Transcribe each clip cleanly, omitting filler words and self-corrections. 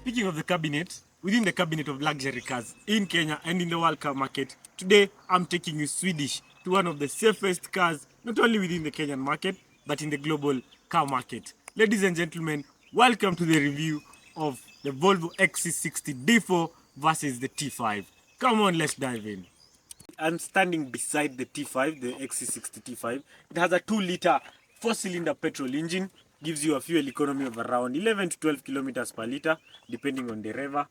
Speaking of the cabinet, within the cabinet of luxury cars in Kenya and in the world car market, today I'm taking you Swedish to one of the safest cars, not only within the Kenyan market, but in the global car market. Ladies and gentlemen, welcome to the review of the Volvo Xc60 D4 versus the T5. Come on, let's dive in. I'm standing beside the T5, the Xc60 T5. It has a 2-liter 4-cylinder petrol engine, gives you a fuel economy of around 11 to 12 kilometers per liter, depending on the rev.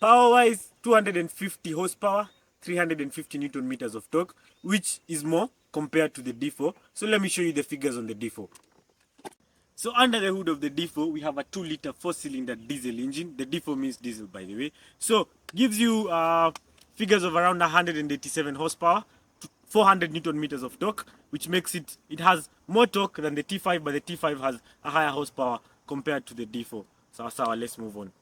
Power-wise, 250 horsepower, 350 Newton meters of torque, which is more compared to the D4. So let me show you the figures on the D4. So under the hood of the D4, we have a 2-liter 4-cylinder diesel engine. The D4 means diesel, by the way. So gives you figures of around 187 horsepower, 400 Newton meters of torque, which makes it has more torque than the T5, but the T5 has a higher horsepower compared to the D4. So let's move on.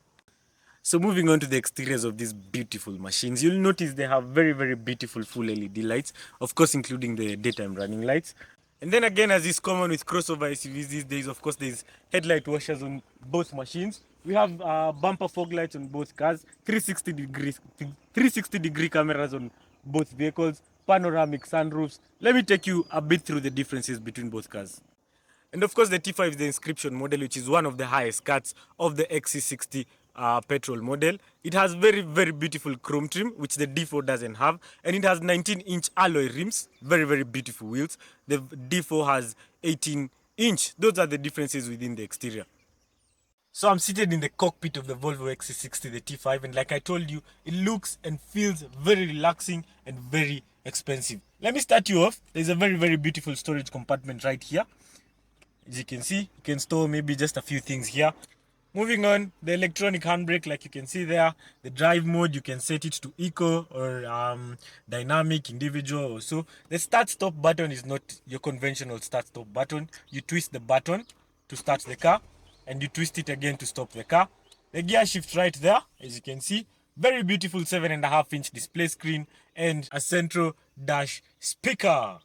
So moving on to the exteriors of these beautiful machines, you'll notice they have very, very beautiful full LED lights, of course including the daytime running lights. And then again, as is common with crossover SUVs these days, of course there's headlight washers on both machines. We have bumper fog lights on both cars, 360 degree cameras on both vehicles, panoramic sunroofs. Let me take you a bit through the differences between both cars. And of course the T5 is the inscription model, which is one of the highest cuts of the Xc60 petrol model. It has very, very beautiful chrome trim, which the D4 doesn't have, and it has 19-inch alloy rims, very, very beautiful wheels. The D4 has 18-inch. Those are the differences within the exterior. So I'm seated in the cockpit of the Volvo Xc60, the T5, and like I told you, it looks and feels very relaxing and very expensive. Let me start you off. There's a very, very beautiful storage compartment right here. As you can see, you can store maybe just a few things here. Moving on, the electronic handbrake, like you can see there. The drive mode, you can set it to eco or dynamic, individual or so. The start-stop button is not your conventional start-stop button. You twist the button to start the car, and you twist it again to stop the car. The gear shift right there, as you can see. Very beautiful 7.5-inch display screen and a central dash speaker.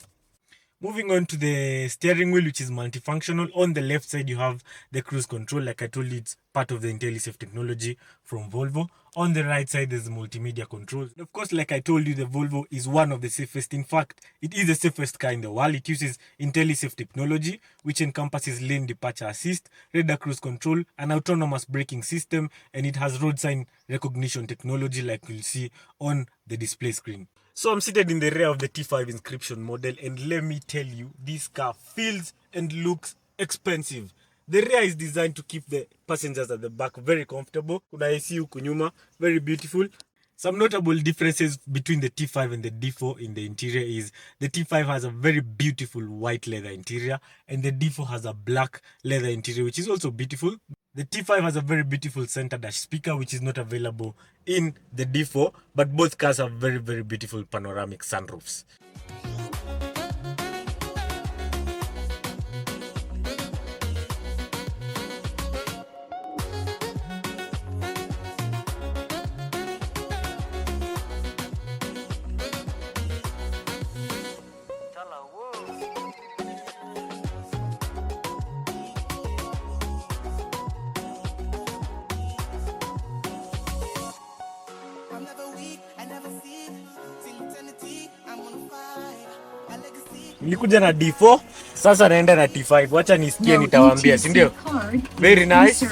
Moving on to the steering wheel, which is multifunctional. On the left side, you have the cruise control. Like I told you, it's part of the IntelliSafe technology from Volvo. On the right side, there's the multimedia controls. And of course, like I told you, the Volvo is one of the safest. In fact, it is the safest car in the world. It uses IntelliSafe technology, which encompasses lane departure assist, radar cruise control, an autonomous braking system, and it has road sign recognition technology, like you'll see on the display screen. So I'm seated in the rear of the T5 inscription model, and let me tell you, this car feels and looks expensive. The rear is designed to keep the passengers at the back very comfortable. Kuna AC huku nyuma, very beautiful. Some notable differences between the T5 and the D4 in the interior is the T5 has a very beautiful white leather interior, and the D4 has a black leather interior, which is also beautiful. The T5 has a very beautiful center dash speaker, which is not available in the D4, but both cars have very, very beautiful panoramic sunroofs. Nilikuja na D4, sasa naenda na T5. Wacha nisikie nitawaambia, si ndio? Very nice.